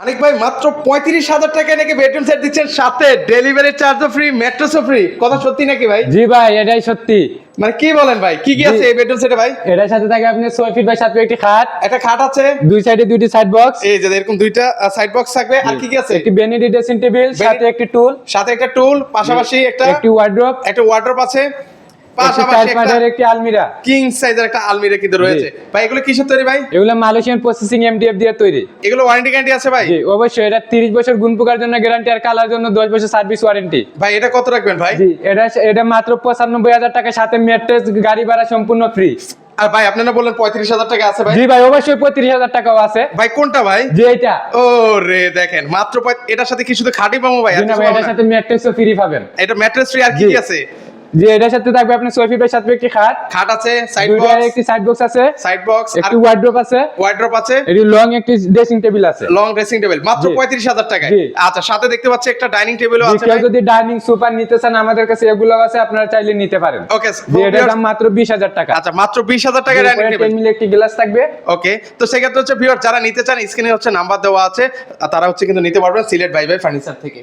অনেক ভাই মাত্র 35,000 টাকায় নাকি বেডরুম সেট দিচ্ছেন, সাথে ডেলিভারি চার্জও ফ্রি, ম্যাট্রেসও ফ্রি। কথা সত্যি নাকি ভাই? জি ভাই, এটাই সত্যি। মানে কি বলেন ভাই, কি কি জি। আছে এই বেডরুম সেটে ভাই? এটার সাথে থাকে আপনি 6 ফিট বাই 7 ফিট একটি খাট, একটা খাট আছে, দুই সাইডে দুইটি সাইড বক্স, এই যে এরকম দুইটা সাইড বক্স থাকবে, আর কি কি আছে? একটি ভ্যানিটি ড্রেসিং টেবিল, সাথে একটি টুল, সাথে একটা টুল, পাশাপাশি একটি ওয়ার্ড্রোব, ওয়ার্ড্রোব আছে, একটি পাশাপাশি 4 পাটের একটি আলমিরা। কিং সাইজের একটা আলমিরা কিন্তু রয়েছে ভাই। এগুলো কিসের তৈরি ভাই? এগুলো মালয়েশিয়ান প্রসেসিং এমডিএফ দিয়ে তৈরি। এগুলো ওয়ারেন্টি গ্যারান্টি আছে ভাই? জি অবশ্যই, এটা 30 বছর গুণ পোকার জন্য গ্যারান্টি, আর কালার জন্য 10 বছর সার্ভিস ওয়ারেন্টি। ভাই এটা কত রাখবেন ভাই? জি, এটা মাত্র 95,000 টাকা, সাথে ম্যাট্রেস, গাড়ি ভাড়া সম্পূর্ণ ফ্রি। আর ভাই আপনারা বললেন 35,000 টাকা আছে ভাই? জি ভাই, অবশ্যই 35,000 টাকাও আছে। ভাই কোনটা ভাই? জি এটা। ও রে দেখেন, মাত্র এটার সাথে কি শুধু খাটই পাবো ভাই? জি না ভাই, এটার সাথে ম্যাট্রেসও ফ্রি পাবেন। এটা ম্যাট্রেস ফ্রি, আর কি কি আছে? জি, এটার সাথে থাকবে আপনার 6 ফিট বাই 7 ফিট একটি খাট, খাট আছে, সাইড দুইটা বক্স, একটি সাইড বক্স আছে, আর একটি ওয়ার্ড্রোব আছে, ওয়ার্ড্রোব আছে, একটি লং একটি ড্রেসিং টেবিল আছে। লং ড্রেসিং টেবিল মাত্র জি। 35,000 টাকায়। জি। আচ্ছা, সাথে দেখতে পাচ্ছি একটা ডাইনিং টেবিলও জি, আছে কেউ ভাই। যদি ডাইনিং সুপার নিতে চান, আমাদের কাছে এগুলো আছে, আপনারা চাইলে নিতে পারেন। ওকে, জি, এটার দাম মাত্র 20,000 টাকা। আচ্ছা, মাত্র 20,000 টাকায় ডাইনিং টেবিল। 10 মিলি একটি গ্লাস থাকবে। ওকে, তো সেক্ষেত্রে হচ্ছে ভিউয়ার যারা নিতে চান, স্ক্রিনে হচ্ছে নাম্বার দেওয়া আছে, আর তারা হচ্ছে কিন্তু নিতে পারবেন সিলেট বাই বাই ফার্নিচার থেকে।